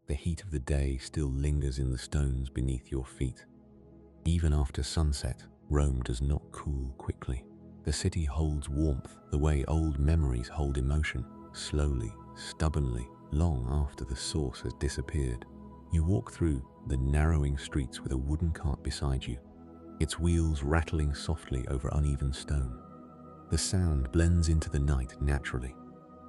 The heat of the day still lingers in the stones beneath your feet. Even after sunset, Rome does not cool quickly. The city holds warmth the way old memories hold emotion, slowly, stubbornly, long after the source has disappeared. You walk through the narrowing streets with a wooden cart beside you, its wheels rattling softly over uneven stone. The sound blends into the night naturally.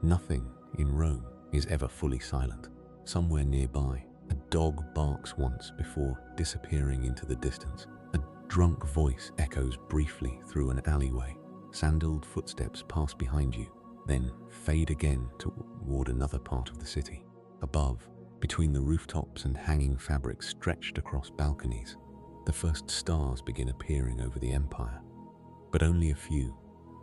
Nothing in Rome is ever fully silent. Somewhere nearby, a dog barks once before disappearing into the distance. A drunk voice echoes briefly through an alleyway. Sandaled footsteps pass behind you, then fade again toward another part of the city. Above, between the rooftops and hanging fabrics stretched across balconies, the first stars begin appearing over the empire. But only a few.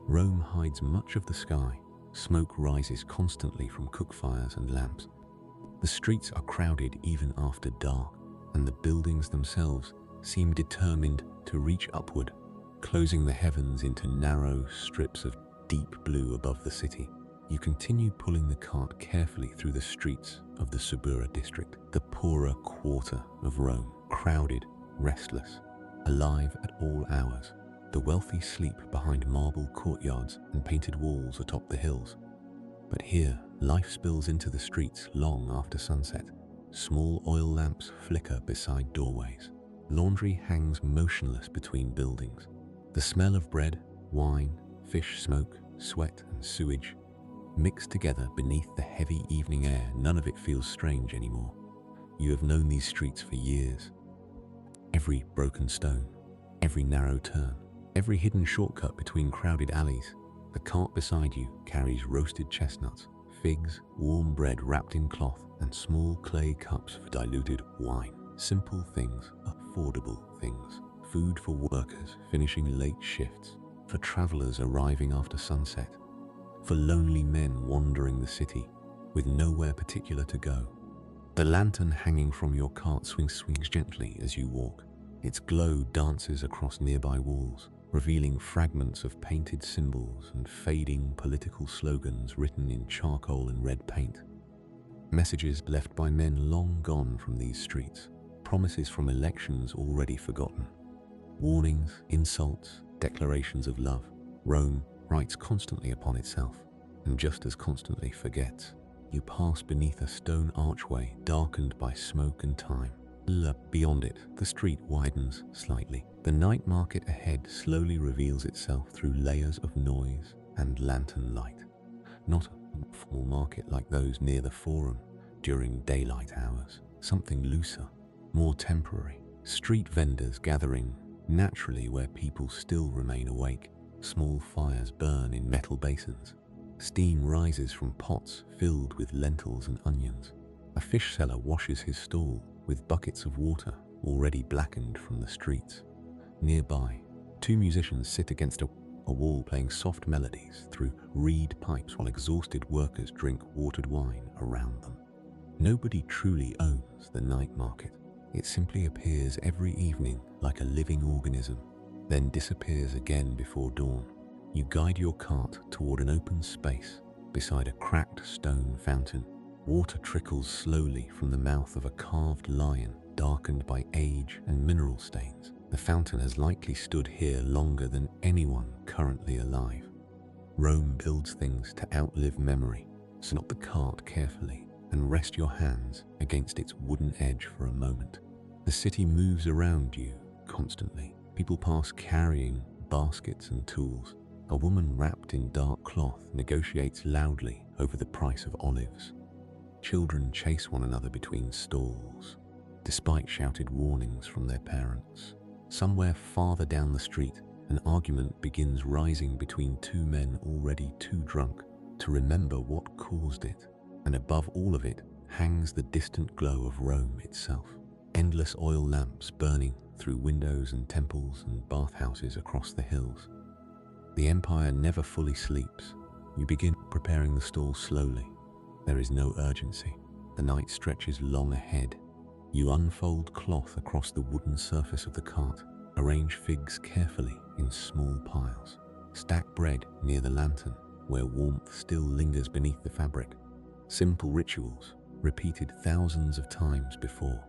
Rome hides much of the sky. Smoke rises constantly from cook fires and lamps. The streets are crowded even after dark, and the buildings themselves seem determined to reach upward, closing the heavens into narrow strips of deep blue above the city. You continue pulling the cart carefully through the streets of the Subura district, the poorer quarter of Rome, crowded, restless, alive at all hours. The wealthy sleep behind marble courtyards and painted walls atop the hills. But here, life spills into the streets long after sunset. Small oil lamps flicker beside doorways. Laundry hangs motionless between buildings. The smell of bread, wine, fish smoke, sweat, and sewage mix together beneath the heavy evening air. None of it feels strange anymore. You have known these streets for years. Every broken stone, every narrow turn, every hidden shortcut between crowded alleys. The cart beside you carries roasted chestnuts, figs, warm bread wrapped in cloth, and small clay cups for diluted wine. Simple things, affordable things. Food for workers finishing late shifts, for travelers arriving after sunset, for lonely men wandering the city with nowhere particular to go. The lantern hanging from your cart swings gently as you walk. Its glow dances across nearby walls, revealing fragments of painted symbols and fading political slogans written in charcoal and red paint. Messages left by men long gone from these streets, promises from elections already forgotten. Warnings, insults, declarations of love. Rome writes constantly upon itself, and just as constantly forgets. You pass beneath a stone archway darkened by smoke and time. Beyond it, the street widens slightly. The night market ahead slowly reveals itself through layers of noise and lantern light. Not a formal market like those near the Forum during daylight hours. Something looser, more temporary. Street vendors gathering naturally where people still remain awake. Small fires burn in metal basins. Steam rises from pots filled with lentils and onions. A fish seller washes his stall with buckets of water already blackened from the streets. Nearby, two musicians sit against a wall playing soft melodies through reed pipes while exhausted workers drink watered wine around them. Nobody truly owns the night market. It simply appears every evening like a living organism, then disappears again before dawn. You guide your cart toward an open space beside a cracked stone fountain. Water trickles slowly from the mouth of a carved lion, darkened by age and mineral stains. The fountain has likely stood here longer than anyone currently alive. Rome builds things to outlive memory, so stop the cart carefully and rest your hands against its wooden edge for a moment. The city moves around you constantly. People pass carrying baskets and tools. A woman wrapped in dark cloth negotiates loudly over the price of olives. Children chase one another between stalls, despite shouted warnings from their parents. Somewhere farther down the street, an argument begins rising between two men already too drunk to remember what caused it. And above all of it hangs the distant glow of Rome itself. Endless oil lamps burning through windows and temples and bathhouses across the hills. The empire never fully sleeps. You begin preparing the stall slowly. There is no urgency. The night stretches long ahead. You unfold cloth across the wooden surface of the cart, arrange figs carefully in small piles, stack bread near the lantern where warmth still lingers beneath the fabric. Simple rituals, repeated thousands of times before.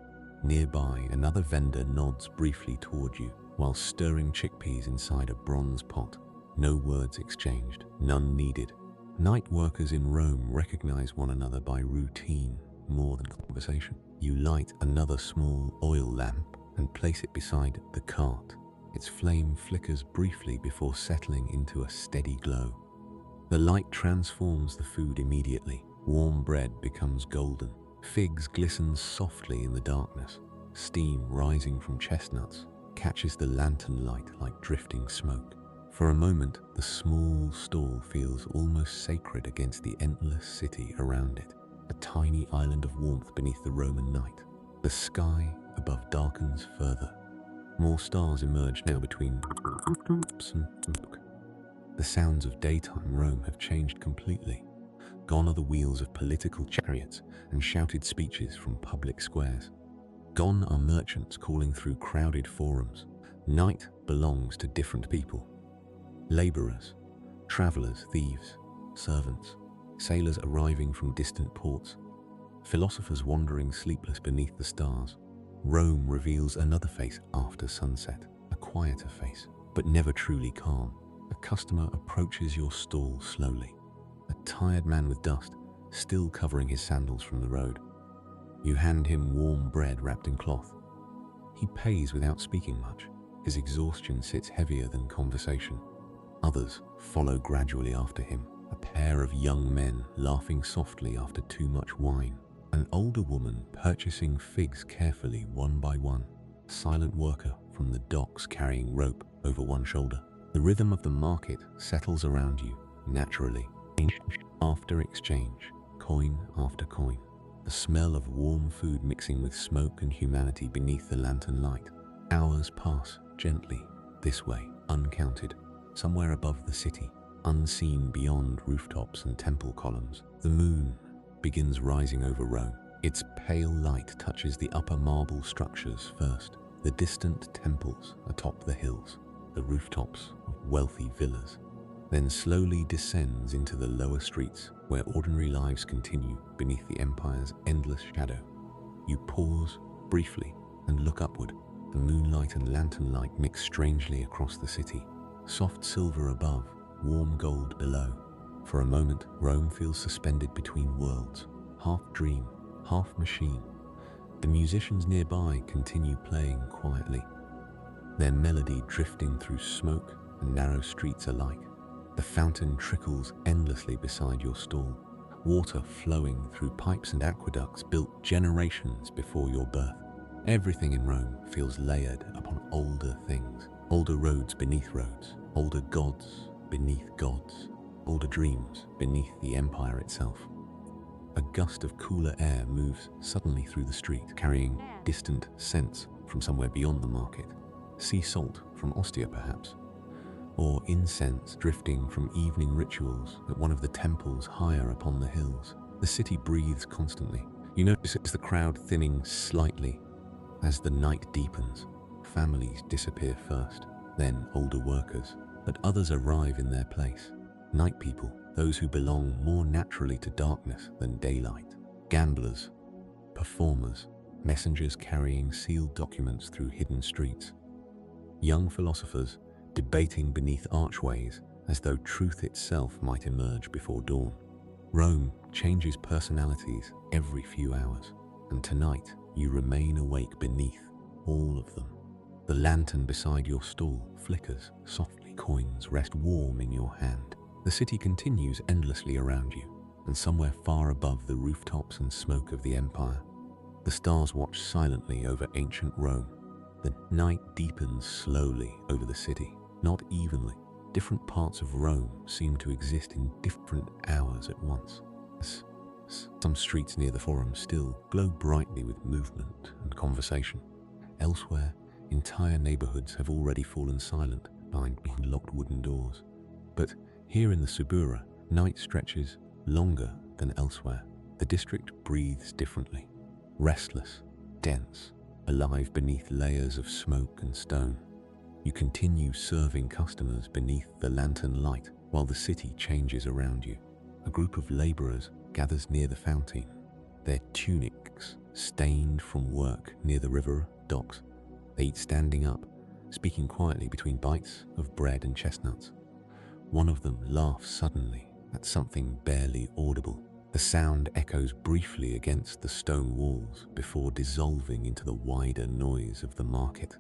Nearby, another vendor nods briefly toward you while stirring chickpeas inside a bronze pot. No words exchanged, none needed. Night workers in Rome recognize one another by routine more than conversation. You light another small oil lamp and place it beside the cart. Its flame flickers briefly before settling into a steady glow. The light transforms the food immediately. Warm bread becomes golden. Figs glisten softly in the darkness. Steam rising from chestnuts catches the lantern light like drifting smoke. For a moment, the small stall feels almost sacred against the endless city around it, a tiny island of warmth beneath the Roman night. The sky above darkens further. More stars emerge now between troops and smoke. The sounds of daytime Rome have changed completely. Gone are the wheels of political chariots and shouted speeches from public squares. Gone are merchants calling through crowded forums. Night belongs to different people. Laborers, travelers, thieves, servants, sailors arriving from distant ports, philosophers wandering sleepless beneath the stars. Rome reveals another face after sunset, a quieter face, but never truly calm. A customer approaches your stall slowly, a tired man with dust still covering his sandals from the road. You hand him warm bread wrapped in cloth. He pays without speaking much. His exhaustion sits heavier than conversation. Others follow gradually after him, a pair of young men laughing softly after too much wine, an older woman purchasing figs carefully one by one, a silent worker from the docks carrying rope over one shoulder. The rhythm of the market settles around you, naturally, after exchange, coin after coin. The smell of warm food mixing with smoke and humanity beneath the lantern light. Hours pass gently, this way, uncounted. Somewhere above the city, unseen beyond rooftops and temple columns, the moon begins rising over Rome. Its pale light touches the upper marble structures first, the distant temples atop the hills, the rooftops of wealthy villas, then slowly descends into the lower streets where ordinary lives continue beneath the empire's endless shadow. You pause briefly and look upward. The moonlight and lantern light mix strangely across the city. Soft silver above, warm gold below. For a moment, Rome feels suspended between worlds, half dream, half machine. The musicians nearby continue playing quietly, their melody drifting through smoke and narrow streets alike. The fountain trickles endlessly beside your stall, water flowing through pipes and aqueducts built generations before your birth. Everything in Rome feels layered upon older things. Older roads beneath roads, older gods beneath gods, older dreams beneath the empire itself. A gust of cooler air moves suddenly through the street, carrying distant scents from somewhere beyond the market. Sea salt from Ostia, perhaps, or incense drifting from evening rituals at one of the temples higher upon the hills. The city breathes constantly. You notice the crowd thinning slightly as the night deepens. Families disappear first, then older workers, but others arrive in their place. Night people, those who belong more naturally to darkness than daylight. Gamblers, performers, messengers carrying sealed documents through hidden streets. Young philosophers debating beneath archways as though truth itself might emerge before dawn. Rome changes personalities every few hours, and tonight you remain awake beneath all of them. The lantern beside your stall flickers softly. Coins rest warm in your hand. The city continues endlessly around you, and somewhere far above the rooftops and smoke of the empire, the stars watch silently over ancient Rome. The night deepens slowly over the city, not evenly. Different parts of Rome seem to exist in different hours at once. Some streets near the Forum still glow brightly with movement and conversation. Elsewhere, entire neighborhoods have already fallen silent behind locked wooden doors. But here in the Subura, night stretches longer than elsewhere. The district breathes differently, restless, dense, alive beneath layers of smoke and stone. You continue serving customers beneath the lantern light while the city changes around you. A group of laborers gathers near the fountain, their tunics stained from work near the river docks. They eat standing up, speaking quietly between bites of bread and chestnuts. One of them laughs suddenly at something barely audible. The sound echoes briefly against the stone walls before dissolving into the wider noise of the market.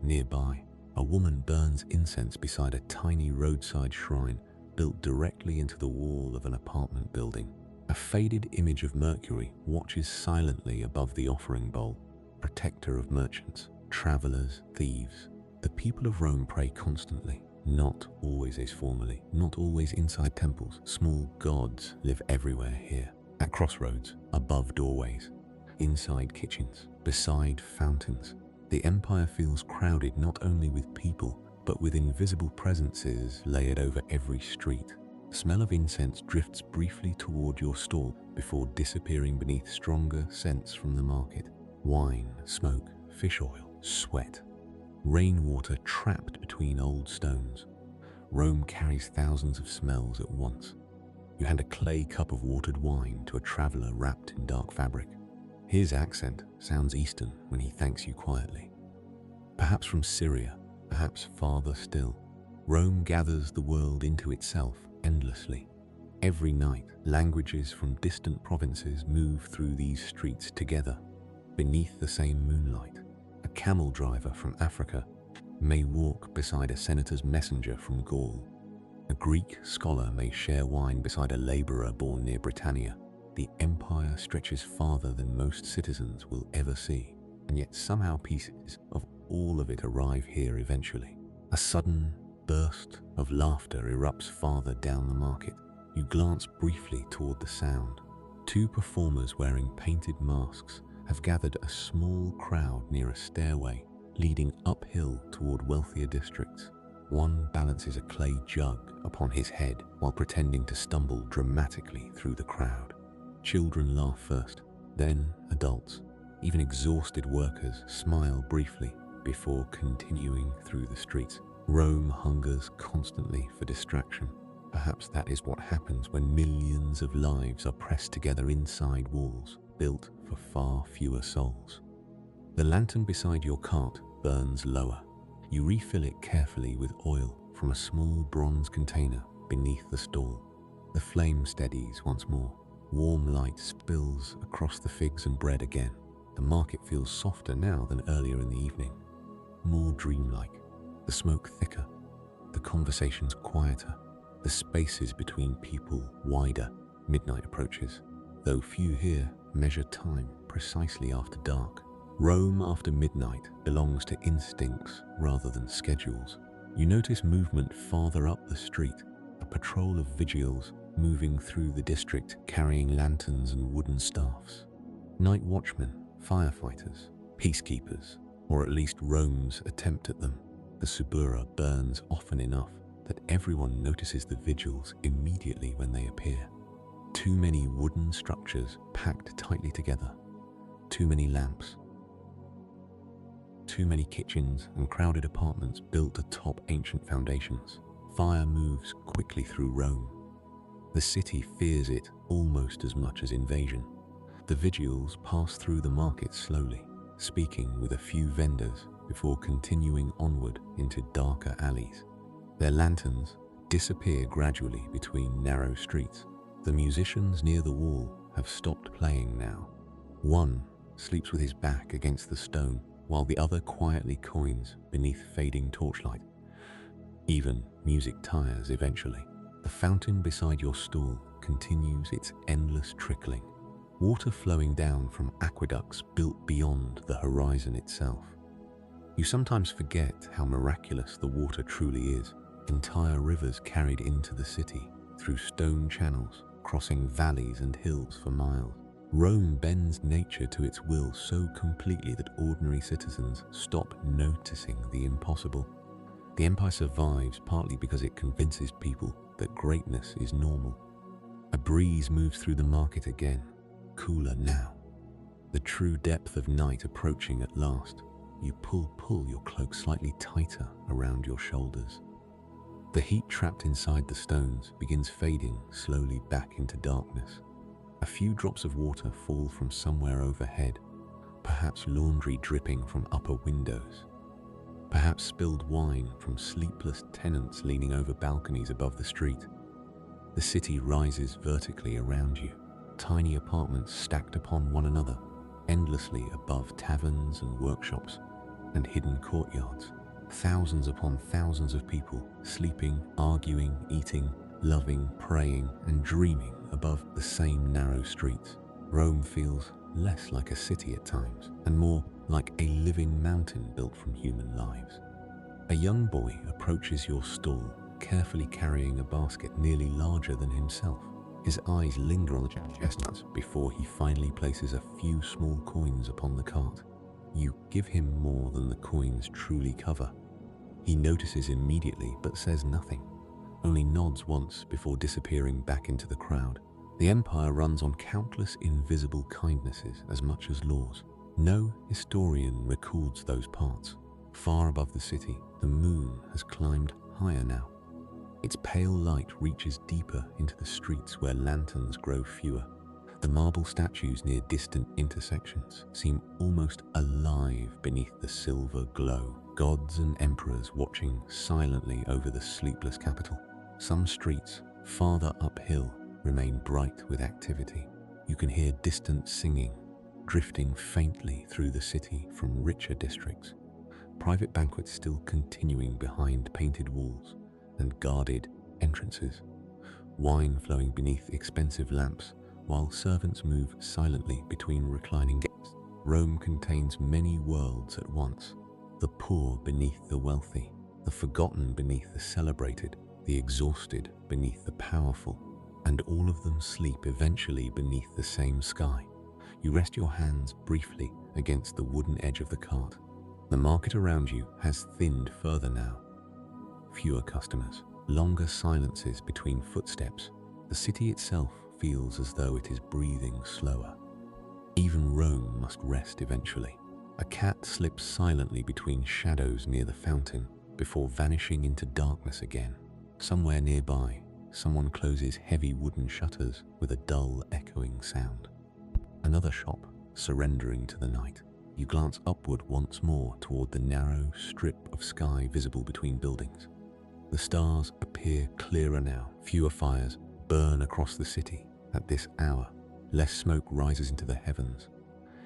Nearby, a woman burns incense beside a tiny roadside shrine built directly into the wall of an apartment building. A faded image of Mercury watches silently above the offering bowl, protector of merchants, travelers, thieves. The people of Rome pray constantly, not always as formally, not always inside temples. Small gods live everywhere here, at crossroads, above doorways, inside kitchens, beside fountains. The empire feels crowded not only with people, but with invisible presences layered over every street. The smell of incense drifts briefly toward your stall before disappearing beneath stronger scents from the market. Wine, smoke, fish oil, sweat. Rainwater trapped between old stones. Rome carries thousands of smells at once. You hand a clay cup of watered wine to a traveler wrapped in dark fabric. His accent sounds Eastern when he thanks you quietly. Perhaps from Syria, perhaps farther still. Rome gathers the world into itself endlessly. Every night, languages from distant provinces move through these streets together, beneath the same moonlight. A camel driver from Africa may walk beside a senator's messenger from Gaul. A Greek scholar may share wine beside a laborer born near Britannia. The empire stretches farther than most citizens will ever see, and yet somehow pieces of all of it arrive here eventually. A sudden burst of laughter erupts farther down the market. You glance briefly toward the sound. Two performers wearing painted masks have gathered a small crowd near a stairway leading uphill toward wealthier districts. One balances a clay jug upon his head while pretending to stumble dramatically through the crowd. Children laugh first, then adults. Even exhausted workers smile briefly before continuing through the streets. Rome hungers constantly for distraction. Perhaps that is what happens when millions of lives are pressed together inside walls built for far fewer souls. The lantern beside your cart burns lower. You refill it carefully with oil from a small bronze container beneath the stall. The flame steadies once more. Warm light spills across the figs and bread again. The market feels softer now than earlier in the evening. More dreamlike. The smoke thicker. The conversations quieter. The spaces between people wider. Midnight approaches, though few here measure time precisely after dark. Rome after midnight belongs to instincts rather than schedules. You notice movement farther up the street, a patrol of vigiles moving through the district carrying lanterns and wooden staffs. Night watchmen, firefighters, peacekeepers, or at least Rome's attempt at them. The Subura burns often enough that everyone notices the vigils immediately when they appear. Too many wooden structures packed tightly together. Too many lamps. Too many kitchens and crowded apartments built atop ancient foundations. Fire moves quickly through Rome. The city fears it almost as much as invasion. The vigiles pass through the market slowly, speaking with a few vendors before continuing onward into darker alleys. Their lanterns disappear gradually between narrow streets. The musicians near the wall have stopped playing now. One sleeps with his back against the stone, while the other quietly coins beneath fading torchlight. Even music tires eventually. The fountain beside your stall continues its endless trickling, water flowing down from aqueducts built beyond the horizon itself. You sometimes forget how miraculous the water truly is. Entire rivers carried into the city through stone channels, crossing valleys and hills for miles. Rome bends nature to its will so completely that ordinary citizens stop noticing the impossible. The empire survives partly because it convinces people that greatness is normal. A breeze moves through the market again, cooler now. The true depth of night approaching at last. You pull your cloak slightly tighter around your shoulders. The heat trapped inside the stones begins fading slowly back into darkness. A few drops of water fall from somewhere overhead, perhaps laundry dripping from upper windows, perhaps spilled wine from sleepless tenants leaning over balconies above the street. The city rises vertically around you, tiny apartments stacked upon one another, endlessly above taverns and workshops and hidden courtyards. Thousands upon thousands of people sleeping, arguing, eating, loving, praying, and dreaming above the same narrow streets. Rome feels less like a city at times and more like a living mountain built from human lives. A young boy approaches your stall, carefully carrying a basket nearly larger than himself. His eyes linger on the chestnuts before he finally places a few small coins upon the cart. You give him more than the coins truly cover. He notices immediately but says nothing, only nods once before disappearing back into the crowd. The empire runs on countless invisible kindnesses as much as laws. No historian records those parts. Far above the city, the moon has climbed higher now. Its pale light reaches deeper into the streets where lanterns grow fewer. The marble statues near distant intersections seem almost alive beneath the silver glow. Gods and emperors watching silently over the sleepless capital. Some streets, farther uphill, remain bright with activity. You can hear distant singing, drifting faintly through the city from richer districts. Private banquets still continuing behind painted walls and guarded entrances. Wine flowing beneath expensive lamps, while servants move silently between reclining guests. Rome contains many worlds at once. The poor beneath the wealthy, the forgotten beneath the celebrated, the exhausted beneath the powerful, and all of them sleep eventually beneath the same sky. You rest your hands briefly against the wooden edge of the cart. The market around you has thinned further now. Fewer customers, longer silences between footsteps. The city itself feels as though it is breathing slower. Even Rome must rest eventually. A cat slips silently between shadows near the fountain before vanishing into darkness again. Somewhere nearby, someone closes heavy wooden shutters with a dull, echoing sound. Another shop, surrendering to the night. You glance upward once more toward the narrow strip of sky visible between buildings. The stars appear clearer now. Fewer fires burn across the city at this hour. Less smoke rises into the heavens.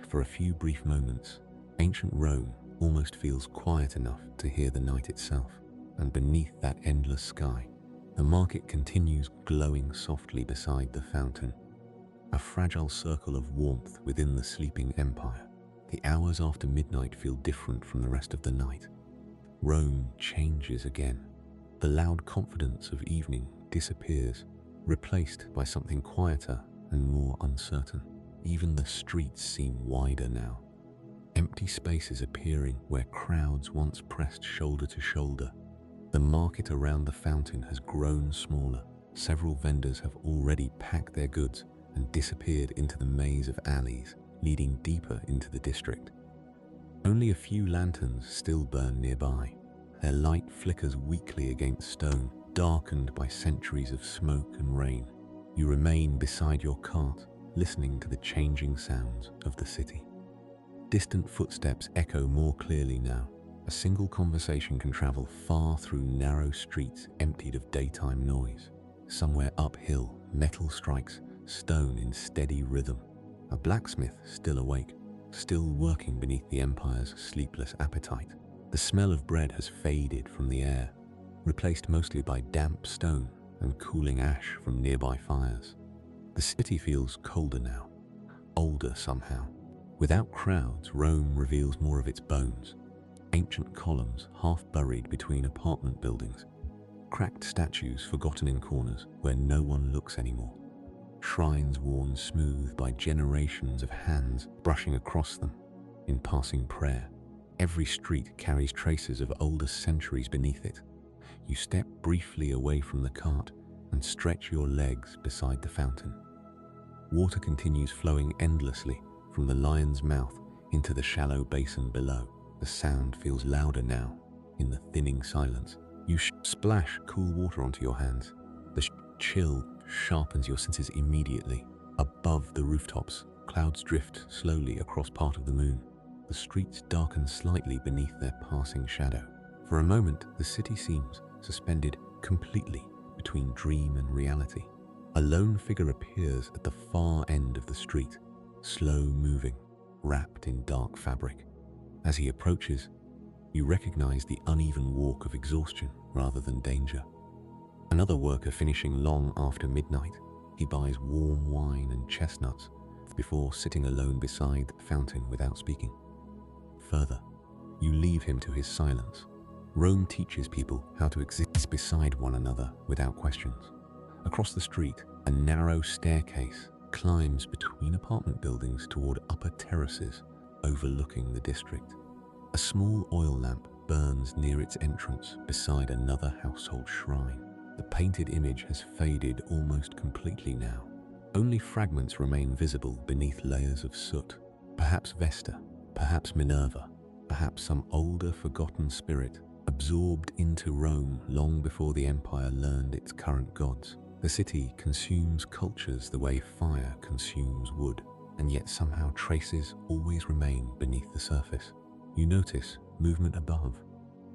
For a few brief moments, ancient Rome almost feels quiet enough to hear the night itself, and beneath that endless sky, the market continues glowing softly beside the fountain, a fragile circle of warmth within the sleeping empire. The hours after midnight feel different from the rest of the night. Rome changes again. The loud confidence of evening disappears, replaced by something quieter and more uncertain. Even the streets seem wider now. Empty spaces appearing where crowds once pressed shoulder to shoulder. The market around the fountain has grown smaller. Several vendors have already packed their goods and disappeared into the maze of alleys leading deeper into the district. Only a few lanterns still burn nearby. Their light flickers weakly against stone, darkened by centuries of smoke and rain. You remain beside your cart, listening to the changing sounds of the city. Distant footsteps echo more clearly now. A single conversation can travel far through narrow streets emptied of daytime noise. Somewhere uphill, metal strikes stone in steady rhythm. A blacksmith still awake, still working beneath the empire's sleepless appetite. The smell of bread has faded from the air, replaced mostly by damp stone and cooling ash from nearby fires. The city feels colder now, older somehow. Without crowds, Rome reveals more of its bones. Ancient columns half buried between apartment buildings, cracked statues forgotten in corners where no one looks anymore, shrines worn smooth by generations of hands brushing across them in passing prayer. Every street carries traces of older centuries beneath it. You step briefly away from the cart and stretch your legs beside the fountain. Water continues flowing endlessly from the lion's mouth into the shallow basin below. The sound feels louder now in the thinning silence. You splash cool water onto your hands. The chill sharpens your senses immediately. Above the rooftops, clouds drift slowly across part of the moon. The streets darken slightly beneath their passing shadow. For a moment, the city seems suspended completely between dream and reality. A lone figure appears at the far end of the street, slow moving, wrapped in dark fabric. As he approaches, you recognize the uneven walk of exhaustion rather than danger. Another worker finishing long after midnight, he buys warm wine and chestnuts before sitting alone beside the fountain without speaking. Further, you leave him to his silence. Rome teaches people how to exist beside one another without questions. Across the street, a narrow staircase climbs between apartment buildings toward upper terraces overlooking the district. A small oil lamp burns near its entrance beside another household shrine. The painted image has faded almost completely now. Only fragments remain visible beneath layers of soot. Perhaps Vesta, perhaps Minerva, perhaps some older forgotten spirit absorbed into Rome long before the empire learned its current gods. The city consumes cultures the way fire consumes wood, and yet somehow traces always remain beneath the surface. You notice movement above.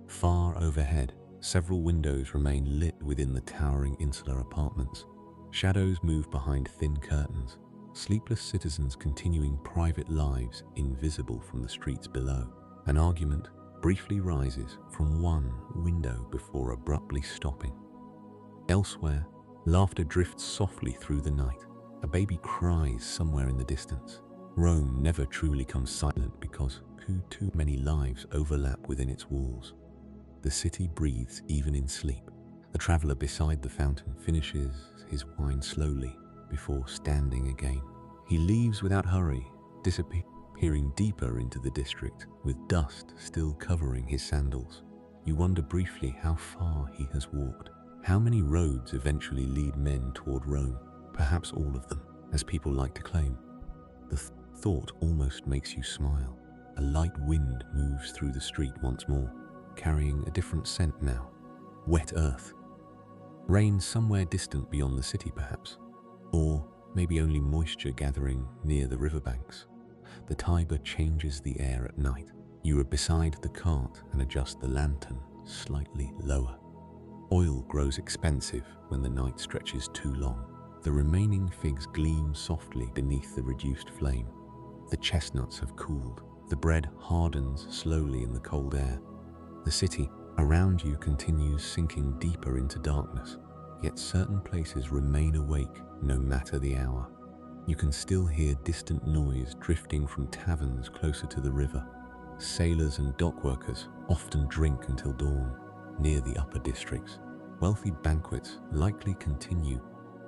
Far overhead, several windows remain lit within the towering insular apartments. Shadows move behind thin curtains, sleepless citizens continuing private lives invisible from the streets below. An argument briefly rises from one window before abruptly stopping. Elsewhere, laughter drifts softly through the night. A baby cries somewhere in the distance. Rome never truly comes silent because too many lives overlap within its walls. The city breathes even in sleep. The traveler beside the fountain finishes his wine slowly before standing again. He leaves without hurry, disappearing deeper into the district, with dust still covering his sandals. You wonder briefly how far he has walked. How many roads eventually lead men toward Rome? Perhaps all of them, as people like to claim. The thought almost makes you smile. A light wind moves through the street once more, carrying a different scent now. Wet earth. Rain somewhere distant beyond the city perhaps, or maybe only moisture gathering near the riverbanks. The Tiber changes the air at night. You are beside the cart and adjust the lantern slightly lower. Oil grows expensive when the night stretches too long. The remaining figs gleam softly beneath the reduced flame. The chestnuts have cooled. The bread hardens slowly in the cold air. The city around you continues sinking deeper into darkness, yet certain places remain awake no matter the hour. You can still hear distant noise drifting from taverns closer to the river. Sailors and dock workers often drink until dawn near the upper districts. Wealthy banquets likely continue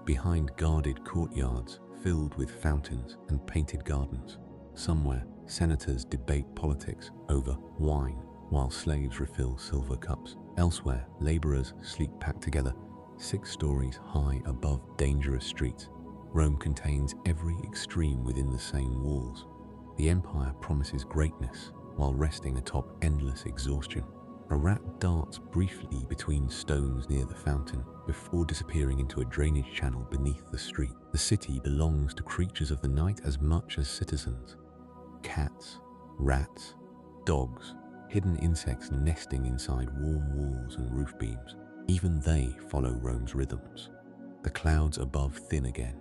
behind guarded courtyards filled with fountains and painted gardens. Somewhere, senators debate politics over wine, while slaves refill silver cups. Elsewhere, laborers sleep packed together, 6 stories high above dangerous streets. Rome contains every extreme within the same walls. The empire promises greatness while resting atop endless exhaustion. A rat darts briefly between stones near the fountain before disappearing into a drainage channel beneath the street. The city belongs to creatures of the night as much as citizens. Cats, rats, dogs, hidden insects nesting inside warm walls and roof beams. Even they follow Rome's rhythms. The clouds above thin again.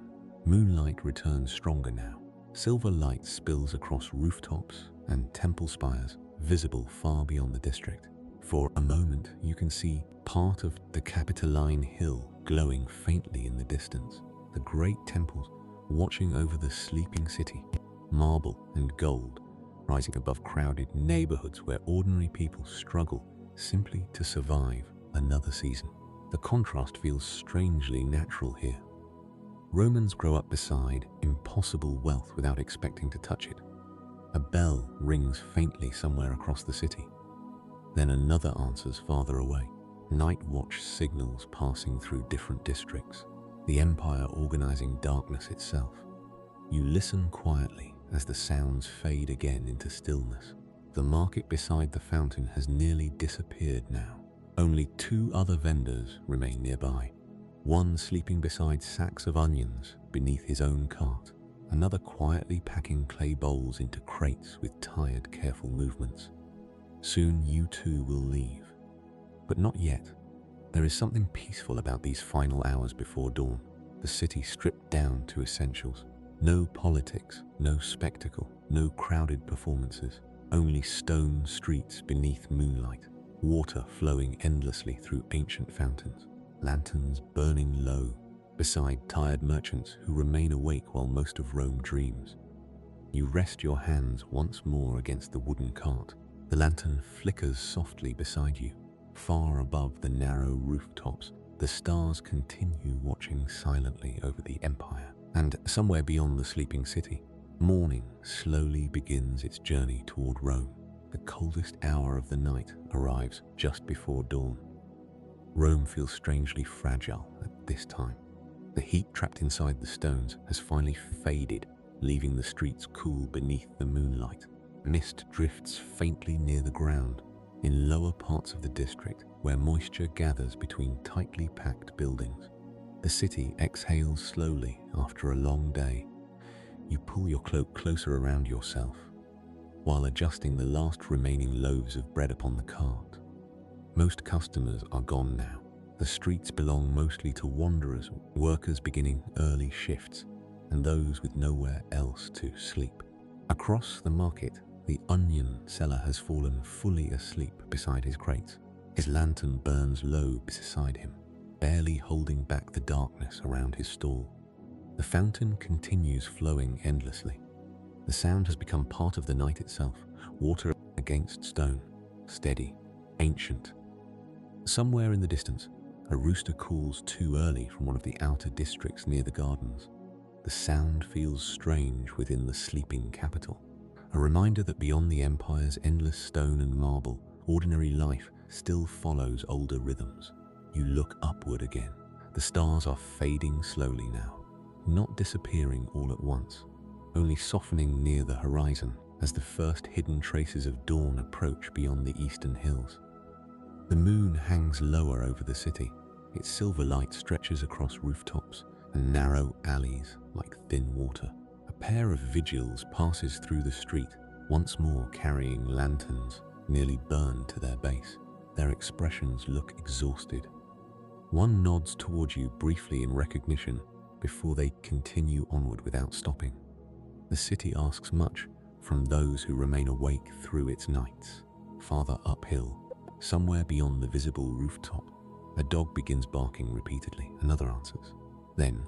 Moonlight returns stronger now. Silver light spills across rooftops and temple spires, visible far beyond the district. For a moment, you can see part of the Capitoline Hill glowing faintly in the distance. The great temples watching over the sleeping city, marble and gold, rising above crowded neighborhoods where ordinary people struggle simply to survive another season. The contrast feels strangely natural here. Romans grow up beside impossible wealth without expecting to touch it. A bell rings faintly somewhere across the city. Then another answers farther away. Night watch signals passing through different districts. The empire organizing darkness itself. You listen quietly as the sounds fade again into stillness. The market beside the fountain has nearly disappeared now. Only 2 other vendors remain nearby. One sleeping beside sacks of onions beneath his own cart, another quietly packing clay bowls into crates with tired, careful movements. Soon you too will leave. But not yet. There is something peaceful about these final hours before dawn, the city stripped down to essentials. No politics, no spectacle, no crowded performances, only stone streets beneath moonlight, water flowing endlessly through ancient fountains, lanterns burning low, beside tired merchants who remain awake while most of Rome dreams. You rest your hands once more against the wooden cart. The lantern flickers softly beside you. Far above the narrow rooftops, the stars continue watching silently over the empire. And somewhere beyond the sleeping city, morning slowly begins its journey toward Rome. The coldest hour of the night arrives just before dawn. Rome feels strangely fragile at this time. The heat trapped inside the stones has finally faded, leaving the streets cool beneath the moonlight. Mist drifts faintly near the ground, in lower parts of the district where moisture gathers between tightly packed buildings. The city exhales slowly after a long day. You pull your cloak closer around yourself, while adjusting the last remaining loaves of bread upon the cart. Most customers are gone now. The streets belong mostly to wanderers, workers beginning early shifts, and those with nowhere else to sleep. Across the market, the onion seller has fallen fully asleep beside his crates. His lantern burns low beside him, barely holding back the darkness around his stall. The fountain continues flowing endlessly. The sound has become part of the night itself, water against stone, steady, ancient. Somewhere in the distance, a rooster calls too early from one of the outer districts near the gardens. The sound feels strange within the sleeping capital, a reminder that beyond the empire's endless stone and marble, ordinary life still follows older rhythms. You look upward again. The stars are fading slowly now, not disappearing all at once, only softening near the horizon as the first hidden traces of dawn approach beyond the eastern hills. The moon hangs lower over the city. Its silver light stretches across rooftops and narrow alleys like thin water. A pair of vigils passes through the street, once more carrying lanterns nearly burned to their base. Their expressions look exhausted. One nods towards you briefly in recognition before they continue onward without stopping. The city asks much from those who remain awake through its nights. Farther uphill, somewhere beyond the visible rooftop, a dog begins barking repeatedly. Another answers. Then,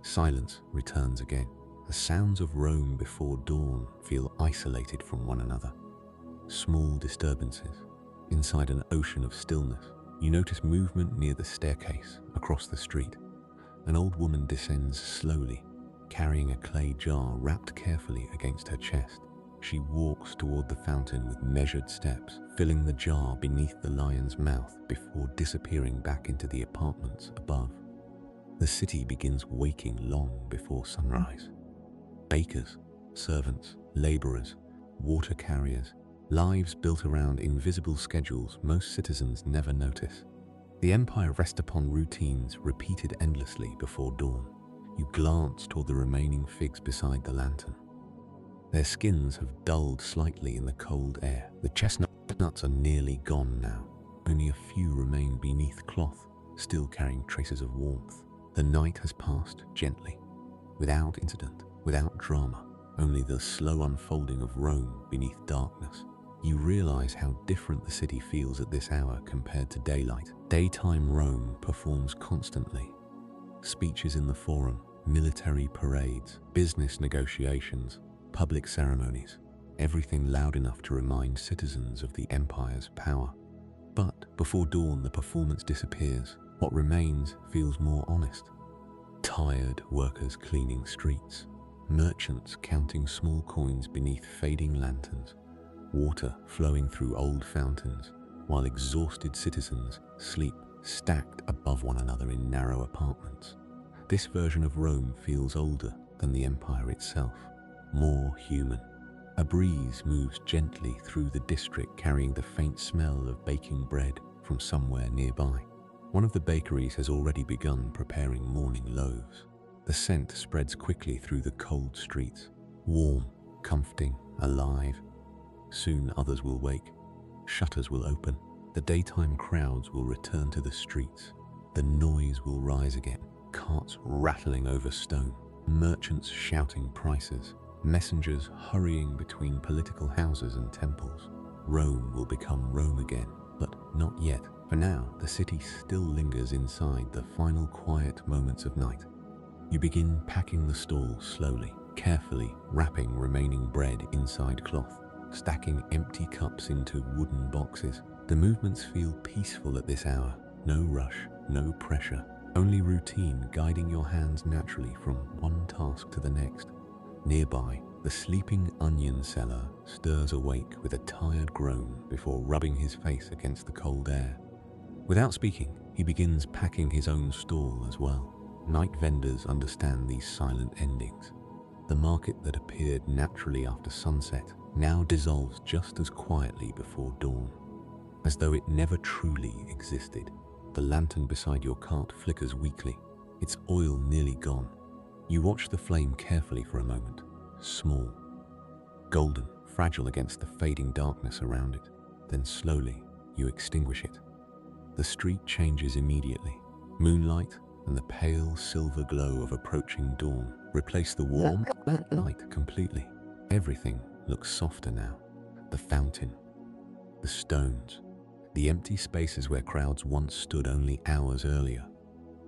silence returns again. The sounds of Rome before dawn feel isolated from one another. Small disturbances. Inside an ocean of stillness, you notice movement near the staircase across the street. An old woman descends slowly, carrying a clay jar wrapped carefully against her chest. She walks toward the fountain with measured steps, filling the jar beneath the lion's mouth before disappearing back into the apartments above. The city begins waking long before sunrise. Bakers, servants, laborers, water carriers, lives built around invisible schedules most citizens never notice. The empire rests upon routines repeated endlessly before dawn. You glance toward the remaining figs beside the lantern. Their skins have dulled slightly in the cold air. The chestnuts are nearly gone now. Only a few remain beneath cloth, still carrying traces of warmth. The night has passed gently, without incident, without drama, only the slow unfolding of Rome beneath darkness. You realize how different the city feels at this hour compared to daylight. Daytime Rome performs constantly. Speeches in the forum, military parades, business negotiations, public ceremonies, everything loud enough to remind citizens of the empire's power. But before dawn, the performance disappears. What remains feels more honest. Tired workers cleaning streets, merchants counting small coins beneath fading lanterns, water flowing through old fountains, while exhausted citizens sleep stacked above one another in narrow apartments. This version of Rome feels older than the empire itself, more human. A breeze moves gently through the district, carrying the faint smell of baking bread from somewhere nearby. One of the bakeries has already begun preparing morning loaves. The scent spreads quickly through the cold streets, warm, comforting, alive. Soon others will wake, shutters will open, the daytime crowds will return to the streets. The noise will rise again, carts rattling over stone, merchants shouting prices, messengers hurrying between political houses and temples. Rome will become Rome again, but not yet. For now, the city still lingers inside the final quiet moments of night. You begin packing the stalls slowly, carefully wrapping remaining bread inside cloth, stacking empty cups into wooden boxes. The movements feel peaceful at this hour. No rush, no pressure, only routine guiding your hands naturally from one task to the next. Nearby, the sleeping onion seller stirs awake with a tired groan before rubbing his face against the cold air. Without speaking, he begins packing his own stall as well. Night vendors understand these silent endings. The market that appeared naturally after sunset now dissolves just as quietly before dawn, as though it never truly existed. The lantern beside your cart flickers weakly, its oil nearly gone. You watch the flame carefully for a moment, small, golden, fragile against the fading darkness around it. Then slowly, you extinguish it. The street changes immediately. Moonlight and the pale silver glow of approaching dawn replace the warm light completely. Everything looks softer now. The fountain, the stones, the empty spaces where crowds once stood only hours earlier.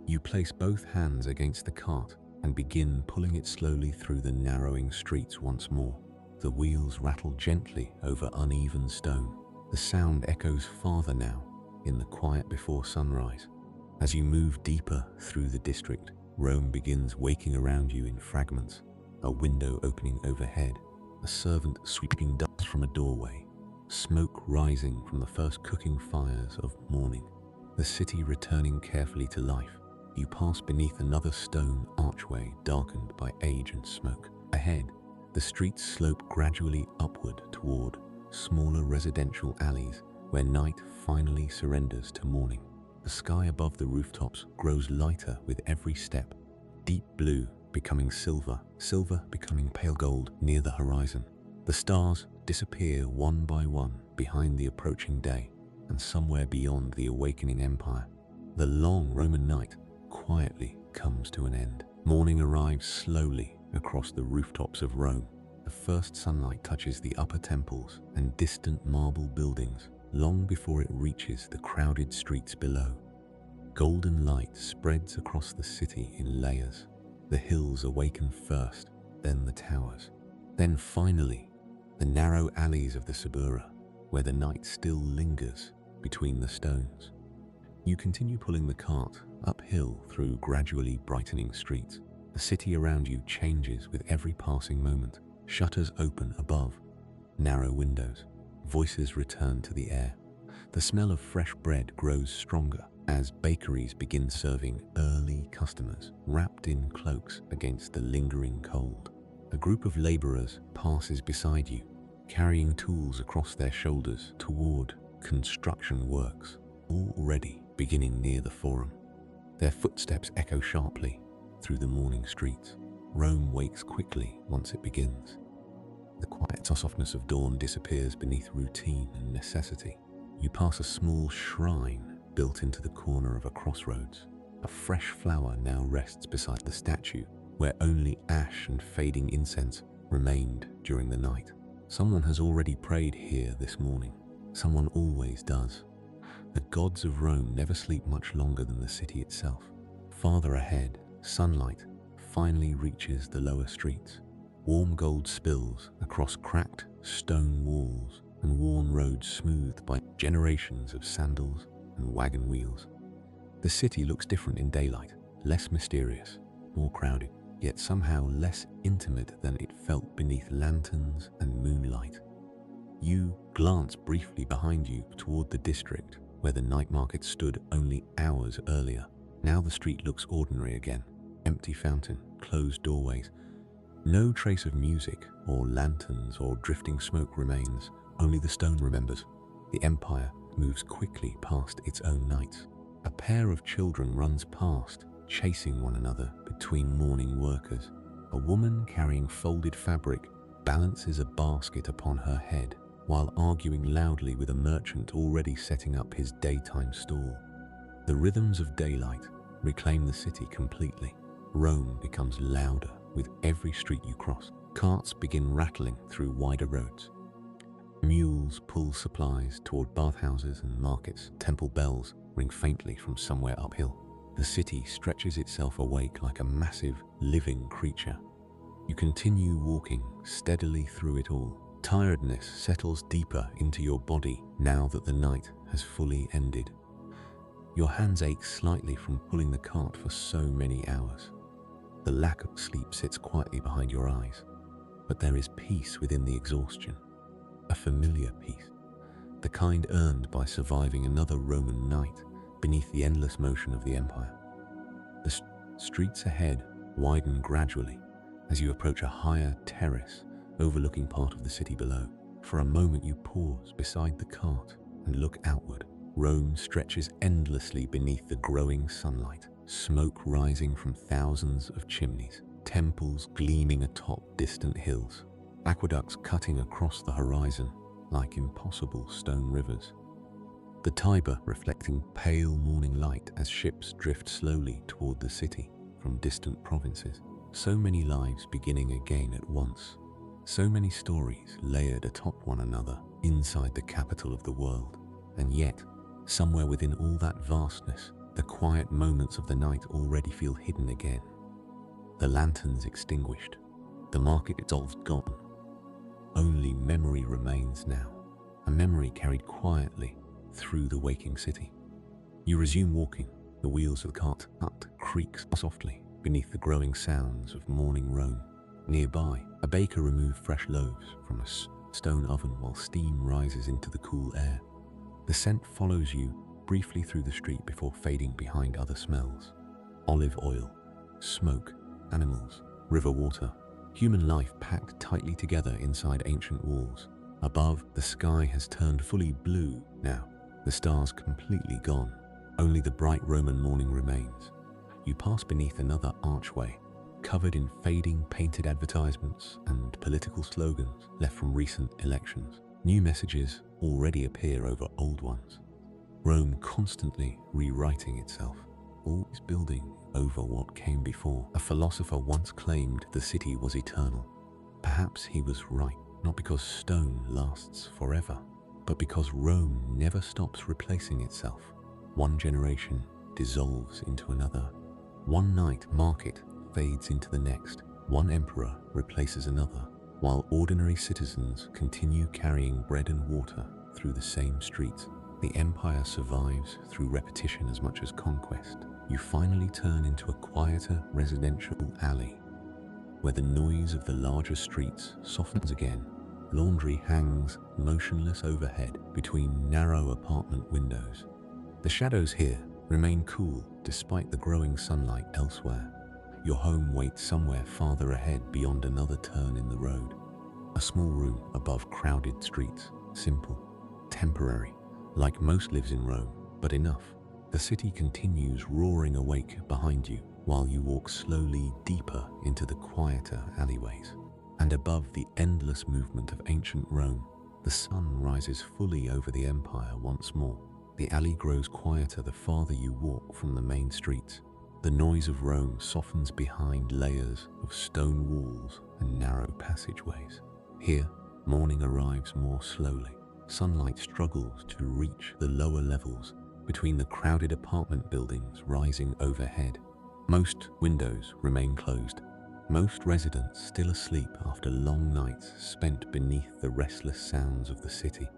You place both hands against the cart and begin pulling it slowly through the narrowing streets once more. The wheels rattle gently over uneven stone. The sound echoes farther now, in the quiet before sunrise. As you move deeper through the district, Rome begins waking around you in fragments. A window opening overhead, a servant sweeping dust from a doorway, smoke rising from the first cooking fires of morning. The city returning carefully to life. You pass beneath another stone archway darkened by age and smoke. Ahead, the streets slope gradually upward toward smaller residential alleys where night finally surrenders to morning. The sky above the rooftops grows lighter with every step, deep blue becoming silver, silver becoming pale gold near the horizon. The stars disappear one by one behind the approaching day and somewhere beyond the awakening empire. The long Roman night quietly comes to an end. Morning arrives slowly across the rooftops of Rome. The first sunlight touches the upper temples and distant marble buildings long before it reaches the crowded streets below. Golden light spreads across the city in layers. The hills awaken first, then the towers. Then finally, the narrow alleys of the Subura, where the night still lingers between the stones. You continue pulling the cart uphill through gradually brightening streets. The city around you changes with every passing moment. Shutters open above, narrow windows. Voices return to the air. The smell of fresh bread grows stronger as bakeries begin serving early customers wrapped in cloaks against the lingering cold. A group of laborers passes beside you, carrying tools across their shoulders toward construction works, already beginning near the forum. Their footsteps echo sharply through the morning streets. Rome wakes quickly once it begins. The quiet softness of dawn disappears beneath routine and necessity. You pass a small shrine built into the corner of a crossroads. A fresh flower now rests beside the statue, where only ash and fading incense remained during the night. Someone has already prayed here this morning. Someone always does. The gods of Rome never sleep much longer than the city itself. Farther ahead, sunlight finally reaches the lower streets. Warm gold spills across cracked stone walls and worn roads smoothed by generations of sandals and wagon wheels. The city looks different in daylight, less mysterious, more crowded, yet somehow less intimate than it felt beneath lanterns and moonlight. You glance briefly behind you toward the district where the night market stood only hours earlier. Now the street looks ordinary again. Empty fountain, closed doorways. No trace of music or lanterns or drifting smoke remains. Only the stone remembers. The empire moves quickly past its own nights. A pair of children runs past, chasing one another between morning workers. A woman carrying folded fabric balances a basket upon her head while arguing loudly with a merchant already setting up his daytime stall. The rhythms of daylight reclaim the city completely. Rome becomes louder with every street you cross. Carts begin rattling through wider roads. Mules pull supplies toward bathhouses and markets. Temple bells ring faintly from somewhere uphill. The city stretches itself awake like a massive, living creature. You continue walking steadily through it all. Tiredness settles deeper into your body now that the night has fully ended. Your hands ache slightly from pulling the cart for so many hours. The lack of sleep sits quietly behind your eyes, but there is peace within the exhaustion. A familiar peace, the kind earned by surviving another Roman night beneath the endless motion of the empire. The streets ahead widen gradually as you approach a higher terrace overlooking part of the city below. For a moment you pause beside the cart and look outward. Rome stretches endlessly beneath the growing sunlight, smoke rising from thousands of chimneys, temples gleaming atop distant hills, aqueducts cutting across the horizon like impossible stone rivers. The Tiber reflecting pale morning light as ships drift slowly toward the city from distant provinces. So many lives beginning again at once. So many stories layered atop one another inside the capital of the world. And yet, somewhere within all that vastness, the quiet moments of the night already feel hidden again. The lanterns extinguished, the market itself gone. Only memory remains now, a memory carried quietly through the waking city. You resume walking, the wheels of the cart creak softly beneath the growing sounds of morning Rome. Nearby, a baker removed fresh loaves from a stone oven while steam rises into the cool air. The scent follows you briefly through the street before fading behind other smells. Olive oil, smoke, animals, river water, human life packed tightly together inside ancient walls. Above, the sky has turned fully blue now, the stars completely gone. Only the bright Roman morning remains. You pass beneath another archway, covered in fading painted advertisements and political slogans left from recent elections. New messages already appear over old ones. Rome constantly rewriting itself, always building over what came before. A philosopher once claimed the city was eternal. Perhaps he was right, not because stone lasts forever, but because Rome never stops replacing itself. One generation dissolves into another. One night market fades into the next. One emperor replaces another, while ordinary citizens continue carrying bread and water through the same streets. The empire survives through repetition as much as conquest. You finally turn into a quieter residential alley, where the noise of the larger streets softens again. Laundry hangs motionless overhead between narrow apartment windows. The shadows here remain cool despite the growing sunlight elsewhere. Your home waits somewhere farther ahead beyond another turn in the road. A small room above crowded streets, simple, temporary, like most lives in Rome, but enough. The city continues roaring awake behind you while you walk slowly deeper into the quieter alleyways. And above the endless movement of ancient Rome, the sun rises fully over the empire once more. The alley grows quieter the farther you walk from the main streets. The noise of Rome softens behind layers of stone walls and narrow passageways. Here, morning arrives more slowly. Sunlight struggles to reach the lower levels between the crowded apartment buildings rising overhead. Most windows remain closed. Most residents still asleep after long nights spent beneath the restless sounds of the city.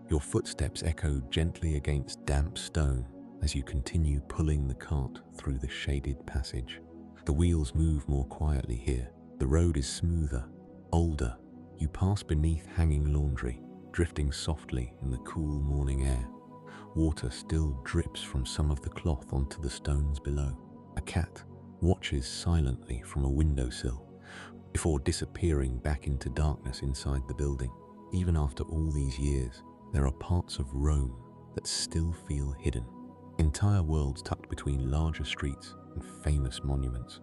Your footsteps echo gently against damp stone as you continue pulling the cart through the shaded passage. The wheels move more quietly here. The road is smoother, older. You pass beneath hanging laundry, drifting softly in the cool morning air. Water still drips from some of the cloth onto the stones below. A cat watches silently from a windowsill before disappearing back into darkness inside the building. Even after all these years, there are parts of Rome that still feel hidden. Entire worlds tucked between larger streets and famous monuments.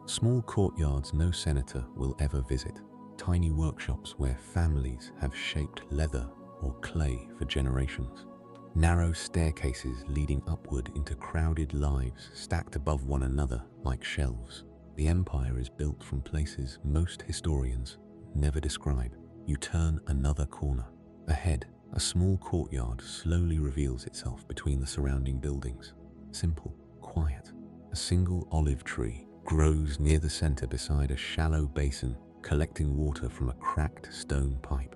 Small courtyards no senator will ever visit. Tiny workshops where families have shaped leather or clay for generations. Narrow staircases leading upward into crowded lives stacked above one another like shelves. The empire is built from places most historians never describe. You turn another corner. Ahead, a small courtyard slowly reveals itself between the surrounding buildings. Simple, quiet. A single olive tree grows near the center beside a shallow basin, collecting water from a cracked stone pipe.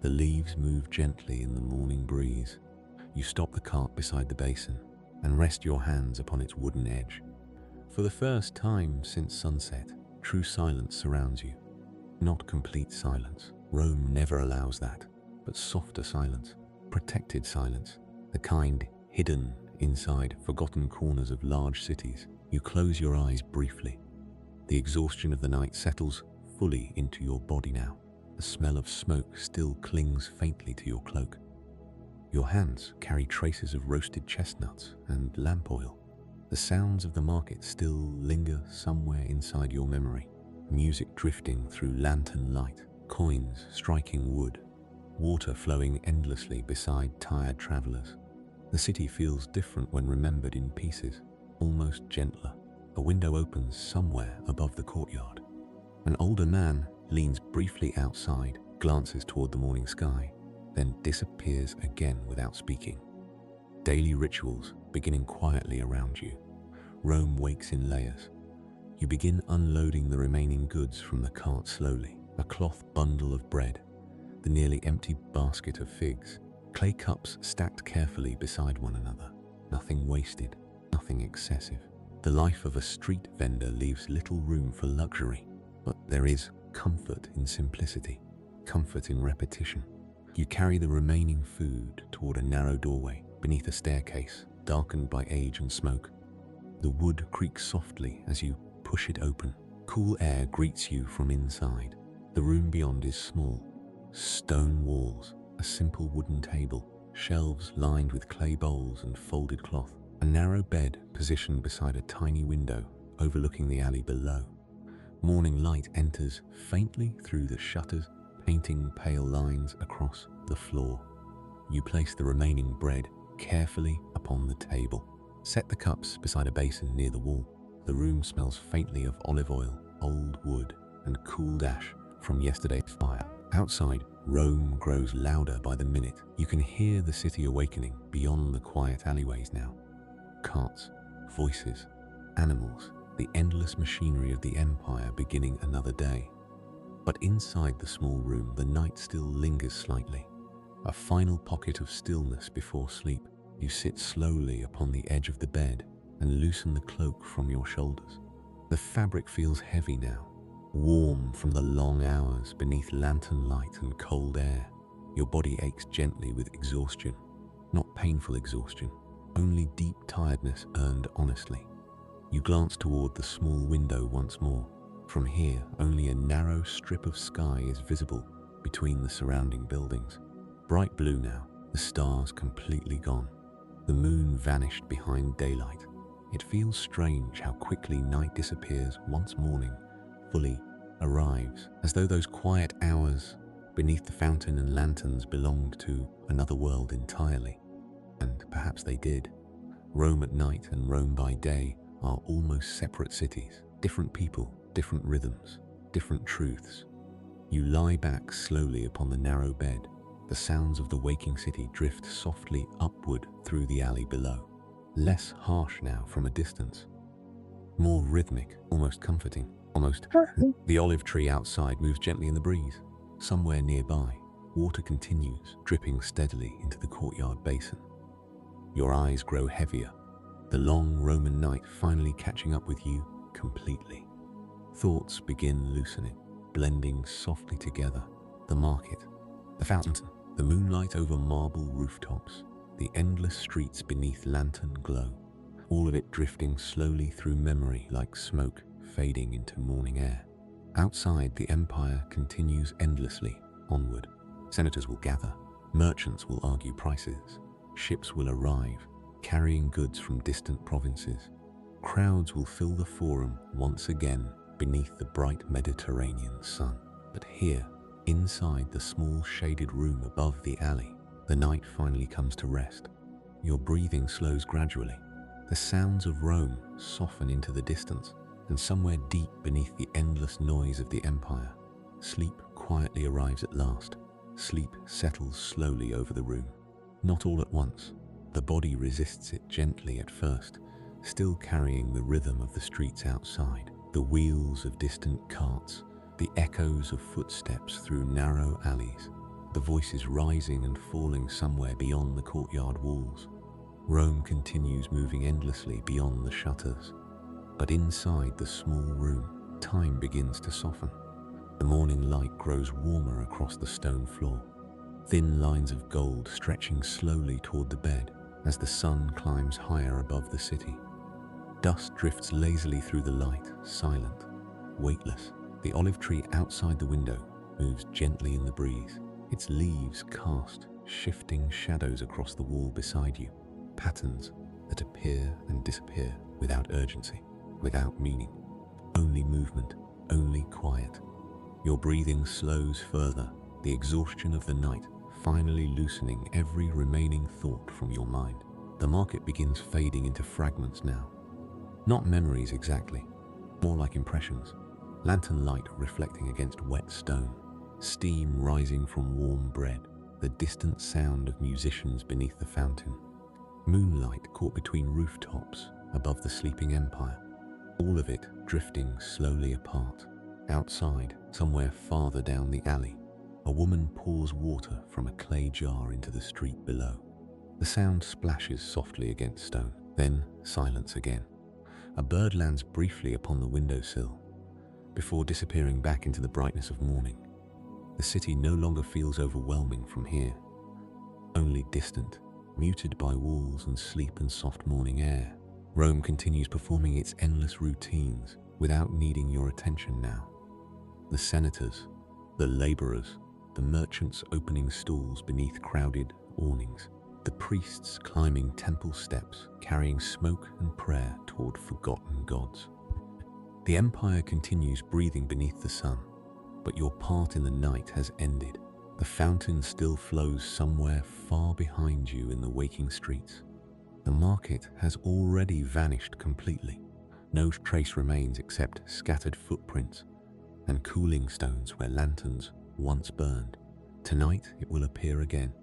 The leaves move gently in the morning breeze. You stop the cart beside the basin and rest your hands upon its wooden edge. For the first time since sunset, true silence surrounds you. Not complete silence. Rome never allows that, but softer silence, protected silence, the kind hidden inside forgotten corners of large cities. You close your eyes briefly. The exhaustion of the night settles fully into your body now. The smell of smoke still clings faintly to your cloak. Your hands carry traces of roasted chestnuts and lamp oil. The sounds of the market still linger somewhere inside your memory. Music drifting through lantern light, coins striking wood, water flowing endlessly beside tired travelers. The city feels different when remembered in pieces, almost gentler. A window opens somewhere above the courtyard. An older man leans briefly outside, glances toward the morning sky, then disappears again without speaking. Daily rituals beginning quietly around you. Rome wakes in layers. You begin unloading the remaining goods from the cart slowly. A cloth bundle of bread, the nearly empty basket of figs, clay cups stacked carefully beside one another. Nothing wasted, nothing excessive. The life of a street vendor leaves little room for luxury, but there is comfort in simplicity, comfort in repetition. You carry the remaining food toward a narrow doorway beneath a staircase darkened by age and smoke. The wood creaks softly as you push it open. Cool air greets you from inside. The room beyond is small. Stone walls, a simple wooden table, shelves lined with clay bowls and folded cloth, a narrow bed positioned beside a tiny window overlooking the alley below. Morning light enters faintly through the shutters, painting pale lines across the floor. You place the remaining bread carefully upon the table. Set the cups beside a basin near the wall. The room smells faintly of olive oil, old wood, and cooled ash from yesterday's fire. Outside, Rome grows louder by the minute. You can hear the city awakening beyond the quiet alleyways now. Carts, voices, animals, the endless machinery of the empire beginning another day. But inside the small room, the night still lingers slightly. A final pocket of stillness before sleep. You sit slowly upon the edge of the bed and loosen the cloak from your shoulders. The fabric feels heavy now, warm from the long hours beneath lantern light and cold air. Your body aches gently with exhaustion, not painful exhaustion, only deep tiredness earned honestly. You glance toward the small window once more. From here, only a narrow strip of sky is visible between the surrounding buildings. Bright blue now, the stars completely gone. The moon vanished behind daylight. It feels strange how quickly night disappears once morning fully arrives, as though those quiet hours beneath the fountain and lanterns belonged to another world entirely. And perhaps they did. Rome at night and Rome by day are almost separate cities, different people, different rhythms, different truths. You lie back slowly upon the narrow bed. The sounds of the waking city drift softly upward through the alley below. Less harsh now from a distance. More rhythmic, almost comforting, almost. The olive tree outside moves gently in the breeze. Somewhere nearby, water continues, dripping steadily into the courtyard basin. Your eyes grow heavier, the long Roman night finally catching up with you completely. Thoughts begin loosening, blending softly together. The market, the fountain, the moonlight over marble rooftops, the endless streets beneath lantern glow, all of it drifting slowly through memory like smoke fading into morning air. Outside, the empire continues endlessly onward. Senators will gather, merchants will argue prices, ships will arrive, carrying goods from distant provinces. Crowds will fill the forum once again beneath the bright Mediterranean sun. But here, inside the small shaded room above the alley, the night finally comes to rest. Your breathing slows gradually. The sounds of Rome soften into the distance, and somewhere deep beneath the endless noise of the empire, sleep quietly arrives at last. Sleep settles slowly over the room. Not all at once. The body resists it gently at first, still carrying the rhythm of the streets outside, the wheels of distant carts, the echoes of footsteps through narrow alleys, the voices rising and falling somewhere beyond the courtyard walls. Rome continues moving endlessly beyond the shutters. But inside the small room, time begins to soften. The morning light grows warmer across the stone floor, thin lines of gold stretching slowly toward the bed as the sun climbs higher above the city. Dust drifts lazily through the light, silent, weightless. The olive tree outside the window moves gently in the breeze, its leaves cast shifting shadows across the wall beside you, patterns that appear and disappear without urgency, without meaning. Only movement, only quiet. Your breathing slows further, the exhaustion of the night finally loosening every remaining thought from your mind. The market begins fading into fragments now. Not memories exactly, more like impressions. Lantern light reflecting against wet stone, steam rising from warm bread, the distant sound of musicians beneath the fountain. Moonlight caught between rooftops above the sleeping empire, all of it drifting slowly apart. Outside, somewhere farther down the alley, a woman pours water from a clay jar into the street below. The sound splashes softly against stone, then silence again. A bird lands briefly upon the windowsill, before disappearing back into the brightness of morning. The city no longer feels overwhelming from here, only distant, muted by walls and sleep and soft morning air. Rome continues performing its endless routines without needing your attention now. The senators, the laborers, the merchants opening stalls beneath crowded awnings, the priests climbing temple steps carrying smoke and prayer toward forgotten gods. The empire continues breathing beneath the sun, but your part in the night has ended. The fountain still flows somewhere far behind you in the waking streets. The market has already vanished completely. No trace remains except scattered footprints and cooling stones where lanterns once burned. Tonight it will appear again.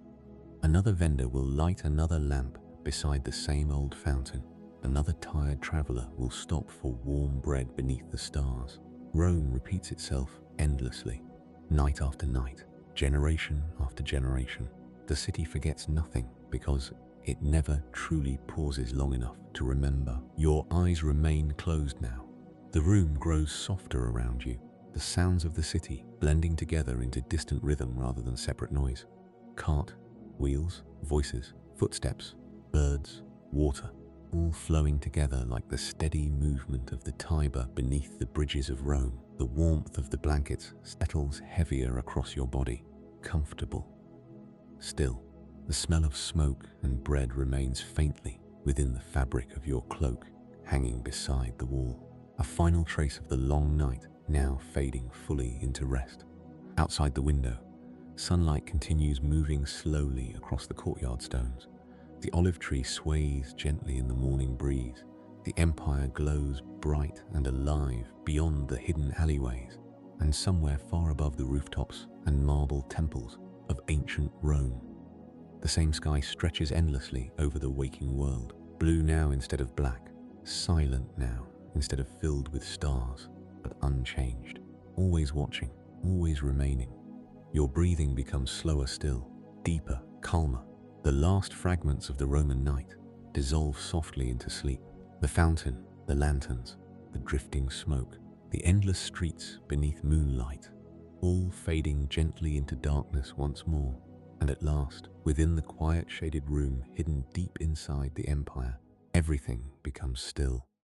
Another vendor will light another lamp beside the same old fountain. Another tired traveler will stop for warm bread beneath the stars. Rome repeats itself endlessly, night after night, generation after generation. The city forgets nothing because it never truly pauses long enough to remember. Your eyes remain closed now. The room grows softer around you, the sounds of the city blending together into distant rhythm rather than separate noise. Cart, wheels, voices, footsteps, birds, water, all flowing together like the steady movement of the Tiber beneath the bridges of Rome. The warmth of the blankets settles heavier across your body, comfortable. Still, the smell of smoke and bread remains faintly within the fabric of your cloak, hanging beside the wall. A final trace of the long night now fading fully into rest. Outside the window, sunlight continues moving slowly across the courtyard stones. The olive tree sways gently in the morning breeze. The empire glows bright and alive beyond the hidden alleyways, and somewhere far above the rooftops and marble temples of ancient Rome. The same sky stretches endlessly over the waking world, blue now instead of black, silent now instead of filled with stars, but unchanged, always watching, always remaining. Your breathing becomes slower still, deeper, calmer. The last fragments of the Roman night dissolve softly into sleep. The fountain, the lanterns, the drifting smoke, the endless streets beneath moonlight, all fading gently into darkness once more. And at last, within the quiet shaded room hidden deep inside the empire, everything becomes still.